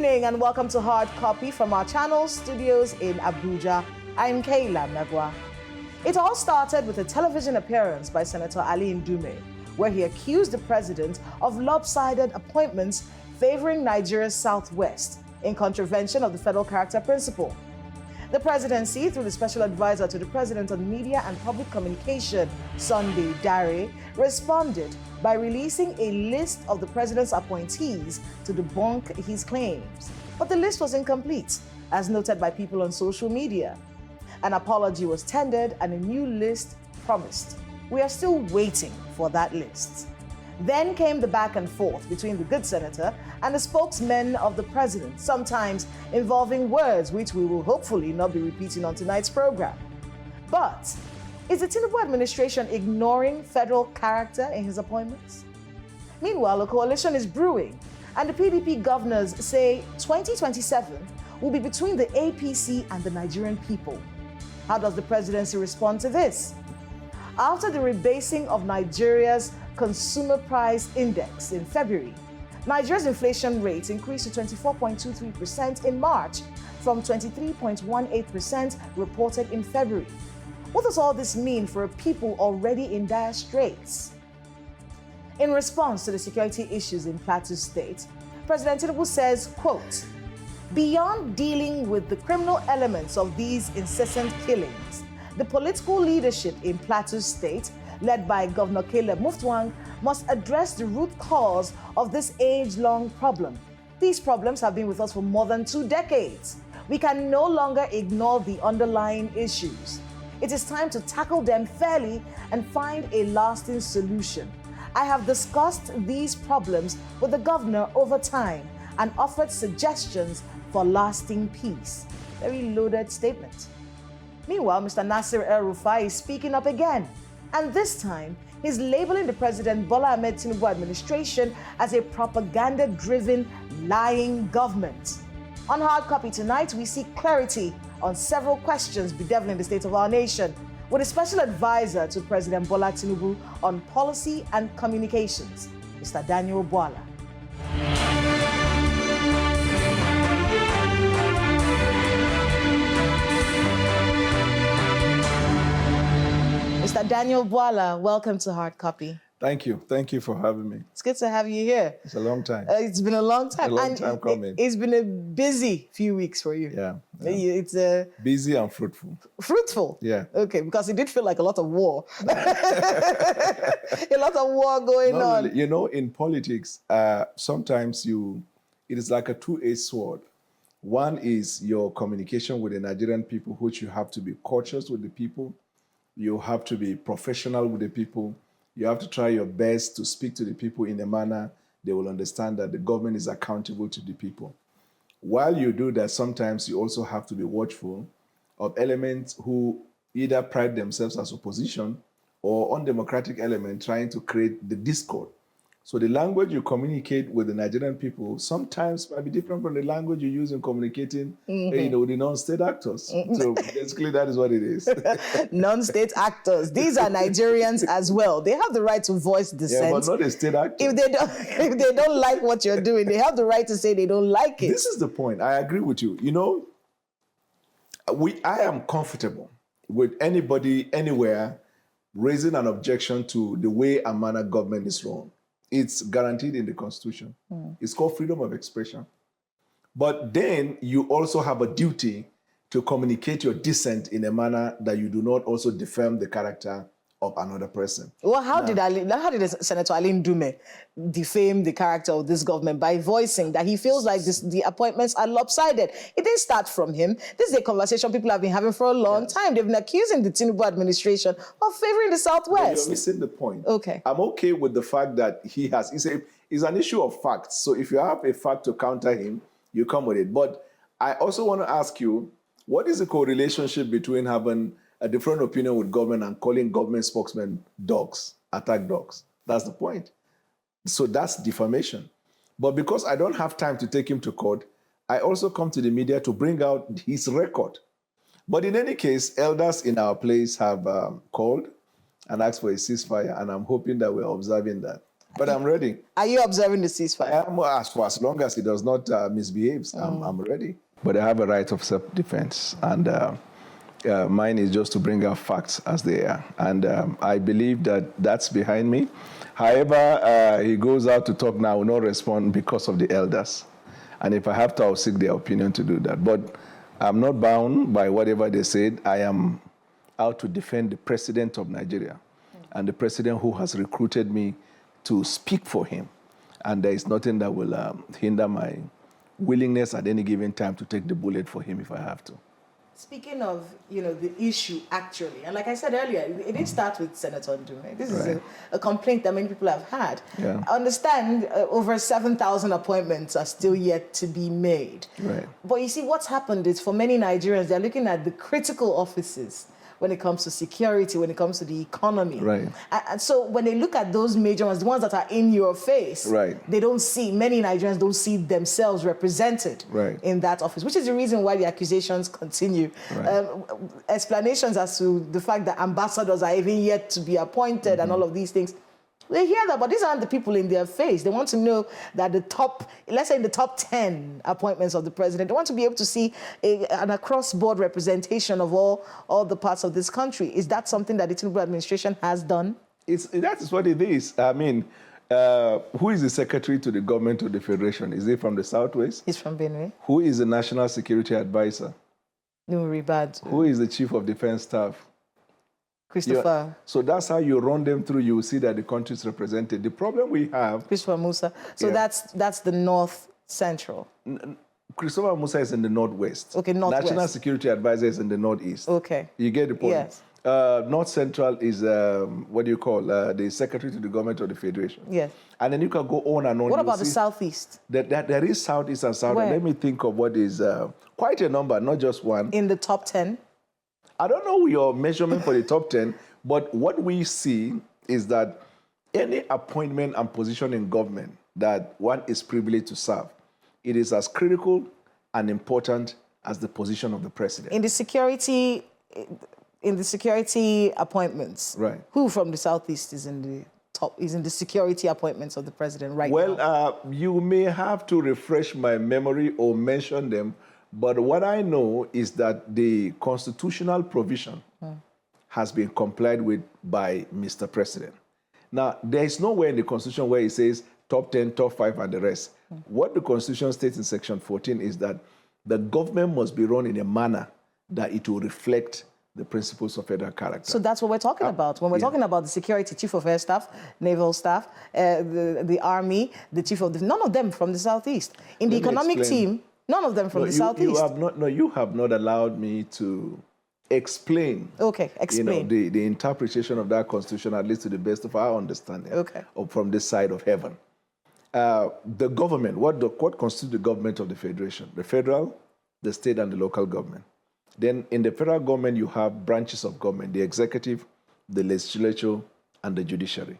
evening and welcome to Hard Copy from our channel studios in Abuja. I'm Kayla Megwa. It all started with a television appearance by Senator Ali Ndume, where he accused the president of lopsided appointments favoring Nigeria's southwest in contravention of the federal character principle. The presidency, through the special advisor to the president on media and public communication, Sunday Dare, responded by releasing a list of the president's appointees to debunk his claims. But the list was incomplete, as noted by people on social media. An apology was tendered and a new list promised. We are still waiting for that list. Then came the back and forth between the good senator and the spokesmen of the president, sometimes involving words which we will hopefully not be repeating on tonight's program. But is the Tinubu administration ignoring federal character in his appointments? Meanwhile, a coalition is brewing, and the PDP governors say 2027 will be between the APC and the Nigerian people. How does the presidency respond to this? After the rebasing of Nigeria's Consumer Price Index in February, Nigeria's inflation rate increased to 24.23% in March from 23.18% reported in February. What does all this mean for a people already in dire straits? In response to the security issues in Plateau State, President Tinubu says, quote, "Beyond dealing with the criminal elements of these incessant killings, the political leadership in Plateau State, led by Governor Caleb Mutfwang, must address the root cause of this age-long problem. These problems have been with us for more than 2 decades. We can no longer ignore the underlying issues. It is time to tackle them fairly and find a lasting solution. I have discussed these problems with the governor over time and offered suggestions for lasting peace." Very loaded statement. Meanwhile, Mr. El-Rufai is speaking up again. And this time, he's labeling the President Bwala Tinubu administration as a propaganda-driven, lying government. On Hard Copy tonight, we seek clarity on several questions bedeviling the state of our nation, with a special advisor to President Bwala Tinubu on policy and communications, Mr. Bwala. Mr. Bwala, welcome to Hard Copy. Thank you. Thank you for having me. It's good to have you here. It's a long time. It's been a long time. A long time coming. It's been a busy few weeks for you. Yeah. It's busy and fruitful. Fruitful? Yeah. Okay, because it did feel like a lot of war. A lot of war going on. Really. You know, in politics, sometimes it is like a two-edged sword. One is your communication with the Nigerian people, which you have to be cautious with the people. You have to be professional with the people. You have to try your best to speak to the people in a manner they will understand that the government is accountable to the people. While you do that, sometimes you also have to be watchful of elements who either pride themselves as opposition or undemocratic elements trying to create the discord. So the language you communicate with the Nigerian people sometimes might be different from the language you use in communicating with the non-state actors. So basically that is what it is. Non-state actors. These are Nigerians as well. They have the right to voice dissent. Yeah, but not a state actor. If they don't like what you're doing, they have the right to say they don't like it. This is the point. I agree with you. You know, I am comfortable with anybody, anywhere, raising an objection to the way and manner government is run. It's guaranteed in the Constitution. It's called freedom of expression. But then you also have a duty to communicate your dissent in a manner that you do not also defame the character of another person. Well, how did Senator Ali Ndume defame the character of this government by voicing that he feels like the appointments are lopsided? It didn't start from him. This is a conversation people have been having for a long time. They've been accusing the Tinubu administration of favoring the Southwest. But you're missing the point. Okay. I'm okay with the fact that it's an issue of facts. So if you have a fact to counter him, you come with it. But I also want to ask you, what is the correlationship between having a different opinion with government and calling government spokesmen dogs, attack dogs? That's the point. So that's defamation. But because I don't have time to take him to court, I also come to the media to bring out his record. But in any case, elders in our place have called and asked for a ceasefire, and I'm hoping that we're observing that. But I'm ready. Are you observing the ceasefire? I am, for as long as he does not misbehave, I'm ready. But I have a right of self-defense, and mine is just to bring out facts as they are. And I believe that that's behind me. However, he goes out to talk now, I will not respond because of the elders. And if I have to, I'll seek their opinion to do that. But I'm not bound by whatever they said. I am out to defend the president of Nigeria and the president who has recruited me to speak for him. And there is nothing that will hinder my willingness at any given time to take the bullet for him if I have to. Speaking of, the issue actually, and like I said earlier, it did start with Senator Ndume. This is a complaint that many people have had. Yeah. I understand over 7,000 appointments are still yet to be made. Right. But you see, what's happened is for many Nigerians, they're looking at the critical offices when it comes to security, when it comes to the economy. Right. And so when they look at those major ones, the ones that are in your face, right, they don't see, many Nigerians don't see themselves represented in that office, which is the reason why the accusations continue. Right. Explanations as to the fact that ambassadors are even yet to be appointed and all of these things. They hear that, but these aren't the people in their face. They want to know that the top, let's say in the top 10 appointments of the president, they want to be able to see an across-board representation of all the parts of this country. Is that something that the Tinubu administration has done? That is what it is. I mean, who is the secretary to the government of the Federation? Is he from the Southwest? He's from Benue. Who is the National Security Advisor? Nuribad. Who is the Chief of Defense Staff? Christopher. So that's how you run them through. You will see that the country is represented. The problem we have... Christopher Musa. So that's the North Central. Christopher Musa is in the Northwest. Okay, Northwest. National Security Advisor is in the Northeast. Okay. You get the point? Yes. North Central is, what do you call, the Secretary to the Government of the Federation. Yes. And then you can go on and on. What about the Southeast? There is Southeast and South. Let me think of what is quite a number, not just one. In the top 10? I don't know your measurement for the top 10, but what we see is that any appointment and position in government that one is privileged to serve, it is as critical and important as the position of the president. In the security appointments, right, who from the Southeast is in the top, is in the security appointments of the president right now? Well, you may have to refresh my memory or mention them, but what I know is that the constitutional provision has been complied with by Mr. President. Now, there is nowhere in the Constitution where it says top 10, top 5, and the rest. What the Constitution states in Section 14 is that the government must be run in a manner that it will reflect the principles of federal character. So that's what we're talking about. When we're talking about the security, Chief of Air Staff, Naval Staff, the Army, the Chief of... none of them from the Southeast. In the economic team, none of them from the Southeast. You have not allowed me to explain. Okay, explain. The interpretation of that Constitution, at least to the best of our understanding. Okay. From this side of heaven. The government, what constitutes the government of the Federation? The federal, the state, and the local government. Then in the federal government, you have branches of government, the executive, the legislature, and the judiciary.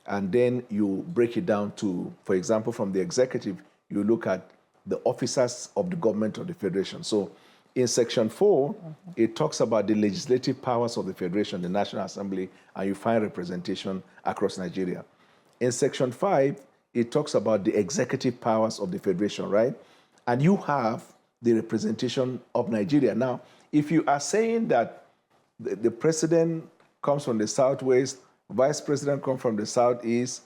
And then you break it down to, for example, from the executive, you look at the officers of the government of the Federation. So in Section 4, it talks about the legislative powers of the Federation, the National Assembly, and you find representation across Nigeria. In Section 5, it talks about the executive powers of the Federation, right? And you have the representation of Nigeria. Now, if you are saying that the president comes from the Southwest, vice president comes from the Southeast,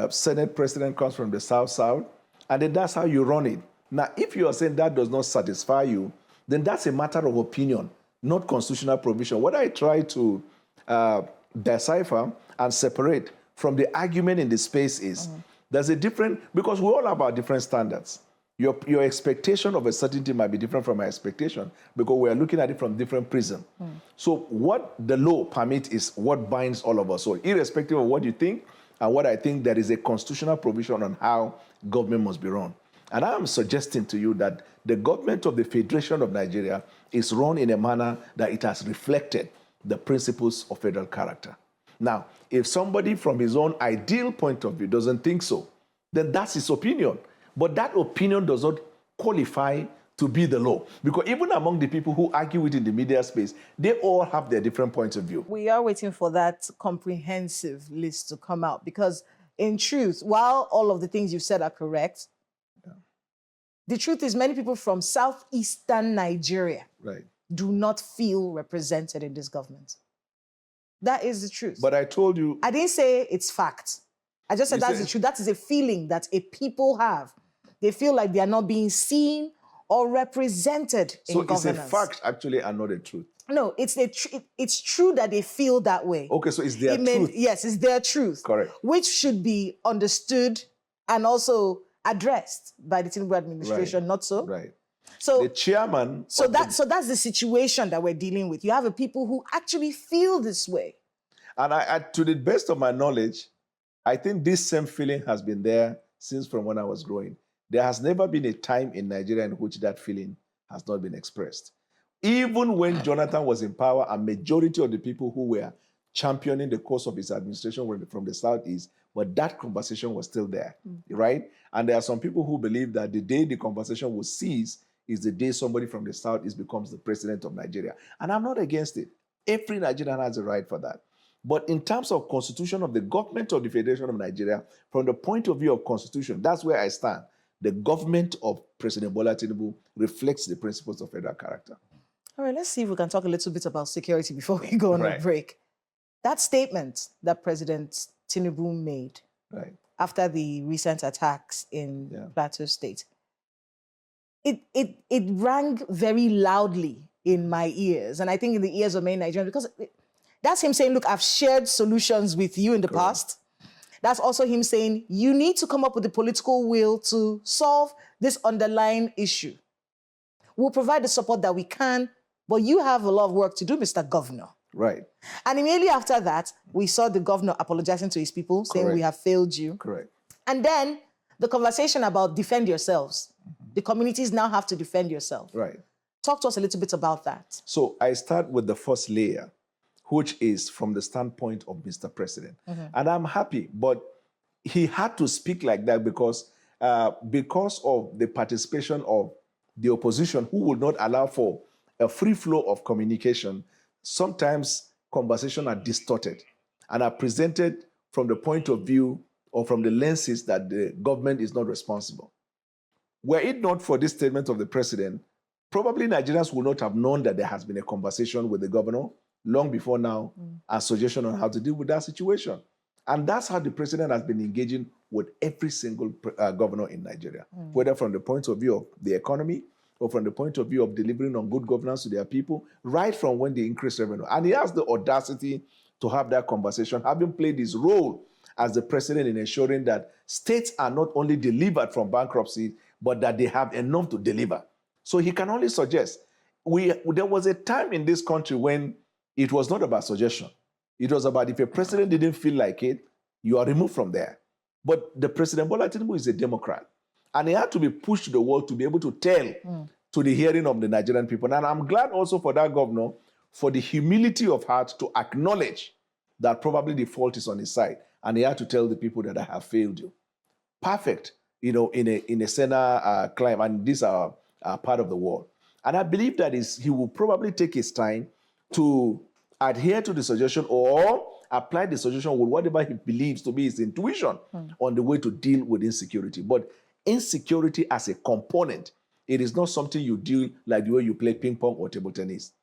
Senate president comes from the South-South, and then that's how you run it. Now, if you are saying that does not satisfy you, then that's a matter of opinion, not constitutional provision. What I try to decipher and separate from the argument in the space is there's a different, because we're all about different standards. Your expectation of a certainty might be different from my expectation because we are looking at it from different prism. So what the law permits is what binds all of us. So irrespective of what you think and what I think, there is a constitutional provision on how government must be run. And I am suggesting to you that the government of the Federation of Nigeria is run in a manner that it has reflected the principles of federal character. Now, if somebody from his own ideal point of view doesn't think so, then that's his opinion. But that opinion does not qualify to be the law. Because even among the people who argue it in the media space, they all have their different points of view. We are waiting for that comprehensive list to come out because in truth, while all of the things you've said are correct, the truth is many people from southeastern Nigeria do not feel represented in this government. That is the truth. But I told you... I didn't say it's fact. I just said that's the truth. That is a feeling that a people have. They feel like they are not being seen or represented in governance. So it's a fact, actually, and not a truth? No, it's true that they feel that way. Okay, so it's their truth? Yes, it's their truth. Correct. Which should be understood and also addressed by the Tinubu administration, not so? Right. So the chairman... So that's the situation that we're dealing with. You have a people who actually feel this way. And I, to the best of my knowledge, I think this same feeling has been there since from when I was growing. There has never been a time in Nigeria in which that feeling has not been expressed. Even when Jonathan was in power, a majority of the people who were championing the course of his administration were from the Southeast, but that conversation was still there, right? And there are some people who believe that the day the conversation will cease is the day somebody from the Southeast becomes the president of Nigeria. And I'm not against it. Every Nigerian has a right for that. But in terms of constitution of the government of the Federation of Nigeria, from the point of view of constitution, that's where I stand. The government of President Bola Tinubu reflects the principles of federal character. All right, let's see if we can talk a little bit about security before we go on a break. That statement that President Tinubu made after the recent attacks in Plateau State, it rang very loudly in my ears, and I think in the ears of many Nigerians, because that's him saying, look, I've shared solutions with you in the past. That's also him saying, you need to come up with the political will to solve this underlying issue. We'll provide the support that we can, but you have a lot of work to do, Mr. Governor. Right. And immediately after that, we saw the governor apologizing to his people, saying we have failed you. Correct. And then the conversation about defend yourselves. The communities now have to defend yourself. Right. Talk to us a little bit about that. So I start with the first layer, which is from the standpoint of Mr. President. And I'm happy, but he had to speak like that because of the participation of the opposition, who would not allow for a free flow of communication. Sometimes conversations are distorted and are presented from the point of view or from the lenses that the government is not responsible. Were it not for this statement of the president, probably Nigerians would not have known that there has been a conversation with the governor long before now, a suggestion on how to deal with that situation. And that's how the president has been engaging with every single governor in Nigeria, whether from the point of view of the economy or from the point of view of delivering on good governance to their people, right from when they increase revenue. And he has the audacity to have that conversation, having played his role as the president in ensuring that states are not only delivered from bankruptcy, but that they have enough to deliver. So he can only suggest. There was a time in this country when it was not about suggestion. It was about if a president didn't feel like it, you are removed from there. But the President Bola Tinubu is a Democrat. And he had to be pushed to the wall to be able to tell to the hearing of the Nigerian people. And I'm glad also for that governor, for the humility of heart to acknowledge that probably the fault is on his side. And he had to tell the people that I have failed you. Perfect, you know, in a Senate climb, and these are part of the world. And I believe that he will probably take his time to adhere to the suggestion or apply the suggestion with whatever he believes to be his intuition on the way to deal with insecurity. But insecurity as a component, it is not something you deal like the way you play ping pong or table tennis.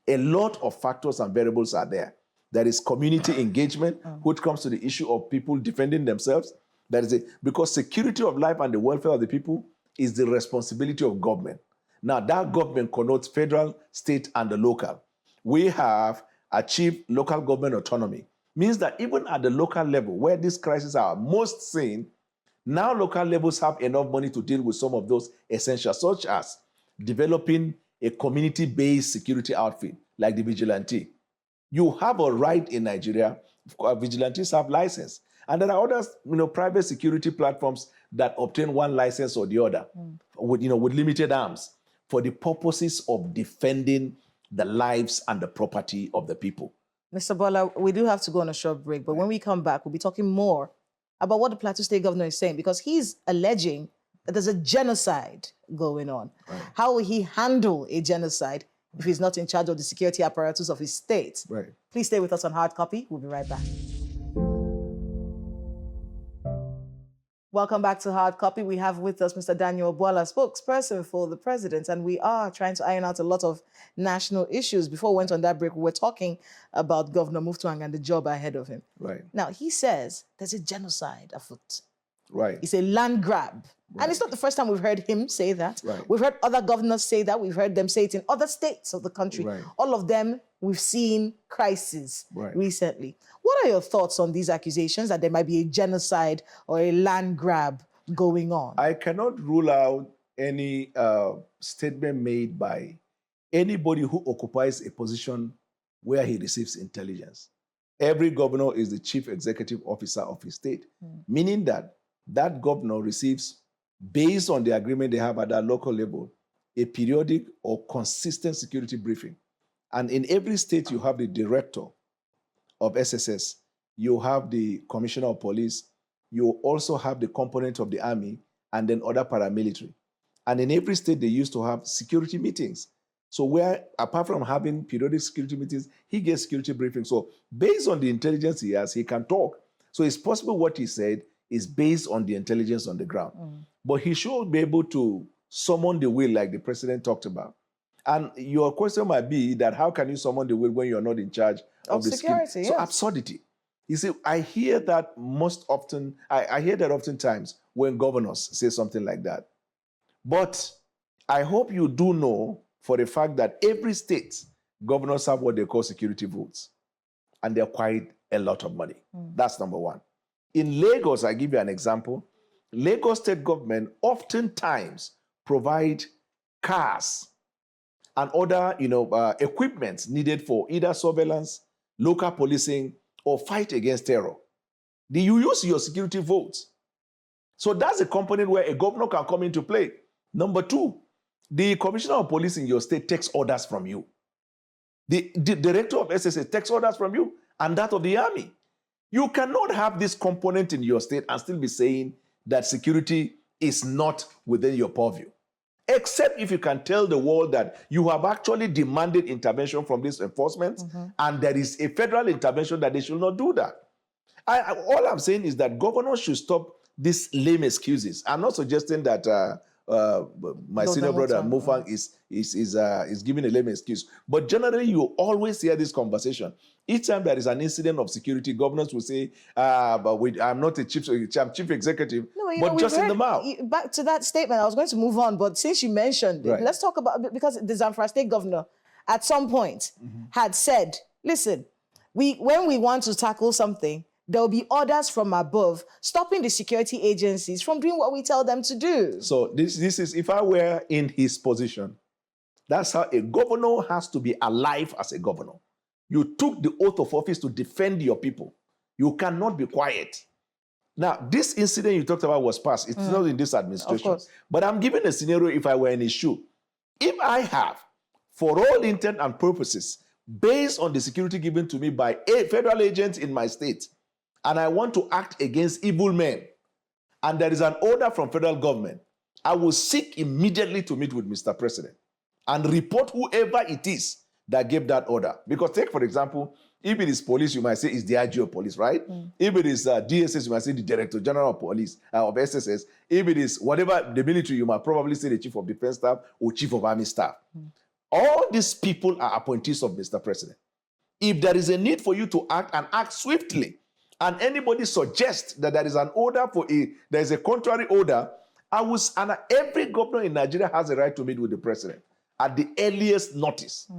A lot of factors and variables are there. There is community engagement, which comes to the issue of people defending themselves. That is it. Because security of life and the welfare of the people is the responsibility of government. Now, that government connotes federal, state, and the local. We have achieved local government autonomy. Means that even at the local level, where these crises are most seen, now local levels have enough money to deal with some of those essentials, such as developing a community-based security outfit, like the vigilante. You have a right in Nigeria. Vigilantes have license. And there are other, private security platforms that obtain one license or the other, with limited arms, for the purposes of defending the lives and the property of the people. Mr. Bwala, we do have to go on a short break, but when we come back, we'll be talking more about what the Plateau State governor is saying, because he's alleging that there's a genocide going on. Right. How will he handle a genocide if he's not in charge of the security apparatus of his state? Right. Please stay with us on Hard Copy. We'll be right back. Welcome back to Hard Copy. We have with us Mr. Daniel Bwala, spokesperson for the president, and we are trying to iron out a lot of national issues. Before we went on that break, we were talking about Governor Muftuang and the job ahead of him. Right. Now, he says there's a genocide afoot. Right. It's a land grab. Right. And it's not the first time we've heard him say that. Right. We've heard other governors say that. We've heard them say it in other states of the country. Right. All of them, we've seen crises Right. recently. What are your thoughts on these accusations that there might be a genocide or a land grab going on? I cannot rule out any statement made by anybody who occupies a position where he receives intelligence. Every governor is the chief executive officer of his state, meaning that that governor receives, based on the agreement they have at that local level, a periodic or consistent security briefing. And in every state, you have the director of SSS, you have the commissioner of police, you also have the component of the army, and then other paramilitary. And in every state, they used to have security meetings. So where, apart from having periodic security meetings, he gets security briefings. So based on the intelligence he has, he can talk. So it's possible what he said is based on the intelligence on the ground. But he should be able to summon the will like the president talked about. And your question might be that how can you summon the will when you're not in charge of the security? Yes. So absurdity. You see, I hear that most often, I hear that oftentimes when governors say something like that. But I hope you do know for the fact that every state, governors have what they call security votes. And they're quite a lot of money. That's number one. In Lagos, I give you an example. Lagos state government oftentimes provide cars and other, equipment needed for either surveillance, local policing, or fight against terror. Do you use your security votes? So that's a component where a governor can come into play. Number two, the commissioner of police in your state takes orders from you. The director of SSA takes orders from you and that of the army. You cannot have this component in your state and still be saying that security is not within your purview. Except if you can tell the world that you have actually demanded intervention from this enforcement and there is a federal intervention that they should not do that. All I'm saying is that governors should stop these lame excuses. I'm not suggesting that my senior brother Mufang is giving a lame excuse. But generally, you always hear this conversation. Each time there is an incident of security, governors will say, I'm not a chief executive, but just in the mouth. Back to that statement, I was going to move on, but since you mentioned it, let's talk about, because the Zamfara State governor at some point had said, listen, when we want to tackle something, there will be orders from above stopping the security agencies from doing what we tell them to do. So this is, if I were in his position, that's how a governor has to be alive as a governor. You took the oath of office to defend your people. You cannot be quiet. Now, this incident you talked about was past. It's not in this administration. Of course. But I'm giving a scenario if I were in his shoe. If I have, for all intent and purposes, based on the security given to me by a federal agent in my state, and I want to act against evil men, and there is an order from federal government, I will seek immediately to meet with Mr. President and report whoever it is that gave that order. Because take, for example, if it is police, you might say it's the IG of police, right? If it is DSS, you might say the Director General of Police, of SSS. If it is whatever, the military, you might probably say the Chief of Defense Staff or Chief of Army Staff. All these people are appointees of Mr. President. If there is a need for you to act and act swiftly, and anybody suggests that there is an order there is a contrary order, and every governor in Nigeria has a right to meet with the president at the earliest notice.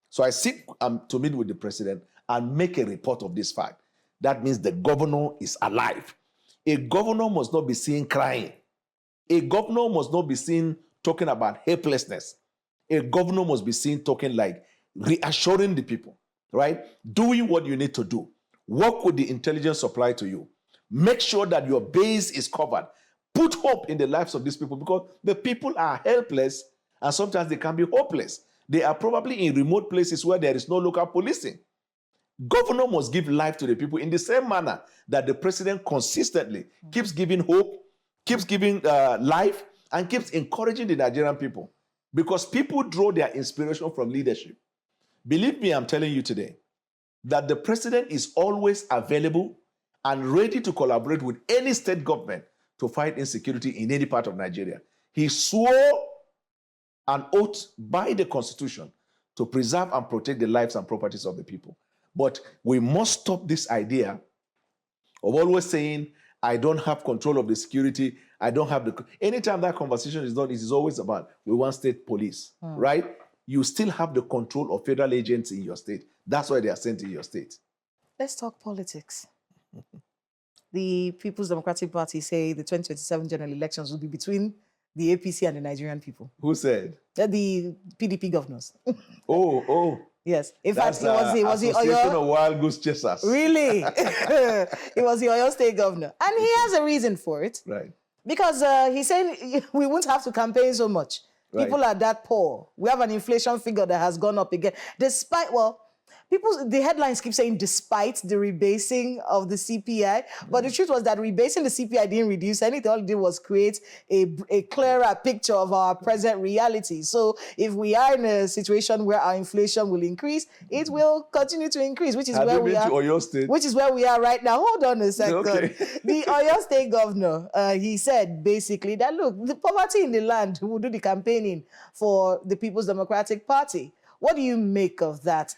So I seek to meet with the president and make a report of this fact. That means the governor is alive. A governor must not be seen crying. A governor must not be seen talking about helplessness. A governor must be seen talking like reassuring the people, right? Doing what you need to do. Work with the intelligence supply to you. Make sure that your base is covered. Put hope in the lives of these people because the people are helpless and sometimes they can be hopeless. They are probably in remote places where there is no local policing. Governor must give life to the people in the same manner that the president consistently keeps giving hope, keeps giving life, and keeps encouraging the Nigerian people. Because people draw their inspiration from leadership. Believe me, I'm telling you today, that the president is always available and ready to collaborate with any state government to fight insecurity in any part of Nigeria. He swore an oath by the Constitution to preserve and protect the lives and properties of the people. But we must stop this idea of always saying, I don't have control of the security, I don't have the... Anytime that conversation is done, it is always about, we want state police, right? You still have the control of federal agents in your state. That's why they are sent in your state. Let's talk politics. The People's Democratic Party say the 2027 general elections will be between the APC and the Nigerian people. Who said? The PDP governors. Oh. Yes. In That's fact, it was the Association of Wild Goose Chasers. Really? It was the Oyo State governor. And he has a reason for it. Right. Because he said we won't have to campaign so much. Right. People are that poor. We have an inflation figure that has gone up again. Despite, the headlines keep saying despite the rebasing of the CPI, but the truth was that rebasing the CPI didn't reduce anything. All it did was create a clearer picture of our present reality. So if we are in a situation where our inflation will increase, it will continue to increase, which is where we are. Oyo State? Which is where we are right now. Hold on a second. Okay. The Oyo State governor, he said basically that, look, the poverty in the land will do the campaigning for the People's Democratic Party. What do you make of that?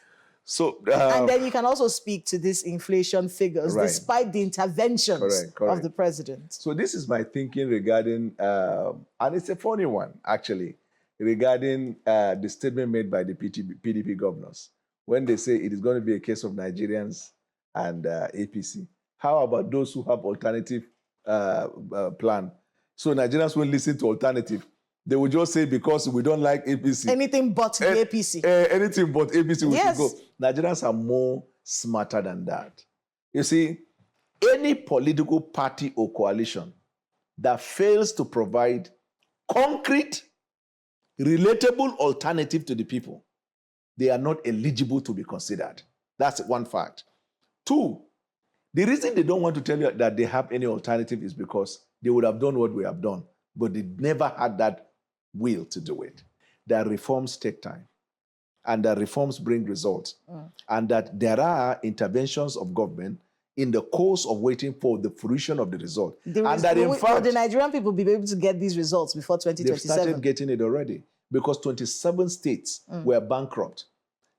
So, and then you can also speak to these inflation figures, right, despite the interventions of the president. So this is my thinking regarding, and it's a funny one, actually, regarding the statement made by the PDP governors, when they say it is going to be a case of Nigerians and APC. How about those who have alternative plan? So Nigerians will listen to alternative. They will just say, because we don't like APC. Anything but the APC. Anything but APC, we yes, should go. Nigerians are more smarter than that. You see, any political party or coalition that fails to provide concrete, relatable alternative to the people, they are not eligible to be considered. That's one fact. Two, the reason they don't want to tell you that they have any alternative is because they would have done what we have done, but they never had that will to do it. That reforms take time, and that reforms bring results, and that there are interventions of government in the course of waiting for the fruition of the result. And that in fact, the Nigerian people will be able to get these results before 2027. They've started getting it already, because 27 states were bankrupt.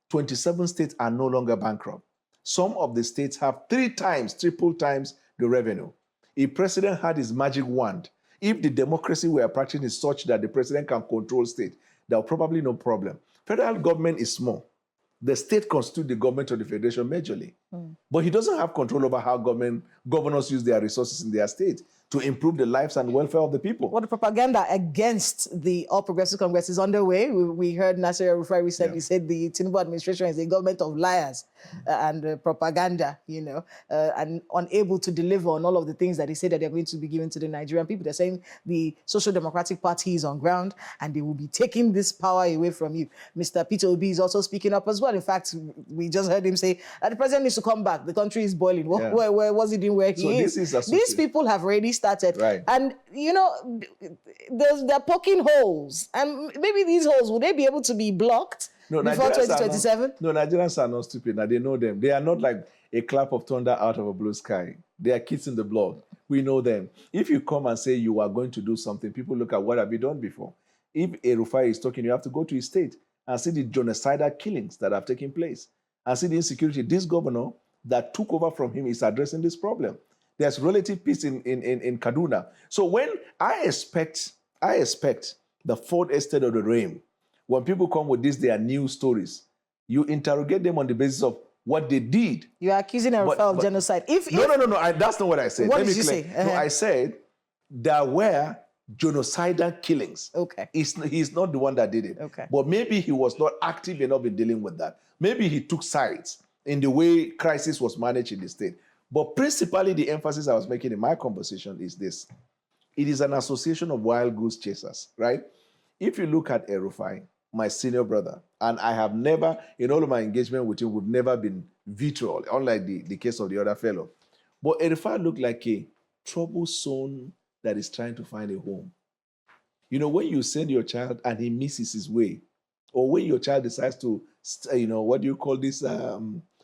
27 states are no longer bankrupt. Some of the states have triple times the revenue. If president had his magic wand, if the democracy we are practicing is such that the president can control state, there will probably no problem. Federal government is small. The state constitutes the government of the federation majorly. But he doesn't have control over how governors use their resources in their state to improve the lives and welfare of the people. Well, the propaganda against the All Progressive Congress is underway. We heard Nasir El-Rufai recently said the Tinubu administration is a government of liars and propaganda, and unable to deliver on all of the things that they say that they're going to be giving to the Nigerian people. They're saying the Social Democratic Party is on ground and they will be taking this power away from you. Mr. Peter Obi is also speaking up as well. In fact, we just heard him say that the president needs to come back. The country is boiling. Where was he doing where he is? These people have already started. Right. And, they're poking holes. And maybe these holes, will they be able to be blocked before 2027? No, Nigerians are not stupid. Now, they know them. They are not like a clap of thunder out of a blue sky. They are kids in the blood. We know them. If you come and say you are going to do something, people look at what have you done before. If El-Rufai is talking, you have to go to his state and see the genocidal killings that have taken place and see the insecurity. This governor that took over from him is addressing this problem. There's relative peace in Kaduna. So when I expect the fourth estate of the realm, when people come with their new stories, you interrogate them on the basis of what they did. You are accusing El-Rufai of genocide. No, that's not what I said. What did you say? No, I said there were genocidal killings. Okay. He's not the one that did it. Okay. But maybe he was not active enough in dealing with that. Maybe he took sides in the way crisis was managed in the state. But principally, the emphasis I was making in my conversation is this. It is an association of wild goose chasers, right? If you look at El-Rufai, my senior brother, and I have never, in all of my engagement with him, we've never been vitriol, unlike the case of the other fellow. But El-Rufai looked like a troublesome that is trying to find a home. When you send your child and he misses his way, or when your child decides to,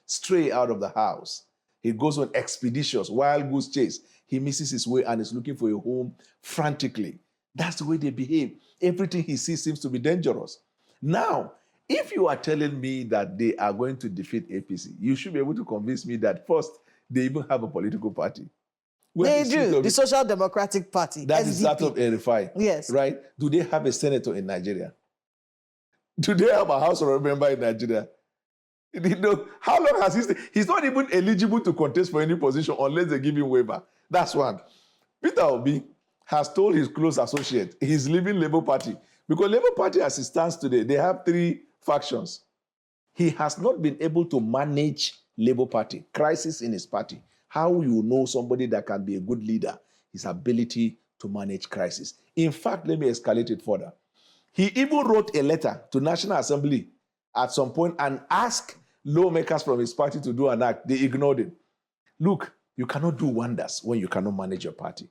stray out of the house, he goes on expeditious, wild goose chase. he misses his way and is looking for a home frantically. That's the way they behave. Everything he sees seems to be dangerous. Now, if you are telling me that they are going to defeat APC, you should be able to convince me that first, they even have a political party. They do, the Social Democratic Party. That is that of El-Rufai. Yes. Right? Do they have a senator in Nigeria? Do they have a House of Representatives member in Nigeria? You know, how long has he stayed? He's not even eligible to contest for any position unless they give him waiver. That's one. Peter Obi has told his close associate he's leaving Labour Party. Because Labour Party, as it stands today, they have 3 factions. He has not been able to manage Labour Party, crisis in his party. How you know somebody that can be a good leader? His ability to manage crisis. In fact, let me escalate it further. He even wrote a letter to National Assembly at some point and asked lawmakers from his party to do an act. They ignored it. Look, you cannot do wonders when you cannot manage your party.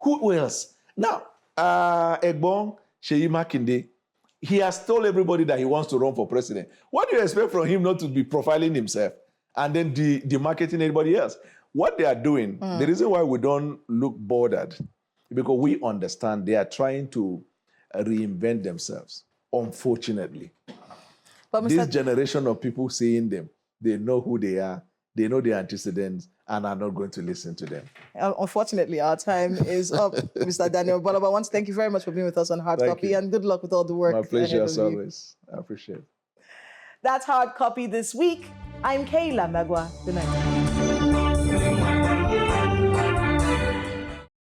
Who else? Now, Egbon Seyi Makinde, he has told everybody that he wants to run for president. What do you expect from him not to be profiling himself and then demarketing anybody else? What they are doing, the reason why we don't look bothered, because we understand they are trying to reinvent themselves, unfortunately. But this generation of people seeing them, they know who they are, they know their antecedents, and are not going to listen to them. Unfortunately, our time is up, Mr. Daniel Bwala. But I want to thank you very much for being with us on Hard Copy, and good luck with all the work. My pleasure, as always. I appreciate it. That's Hard Copy this week. I'm Kayla Megwa. Good night.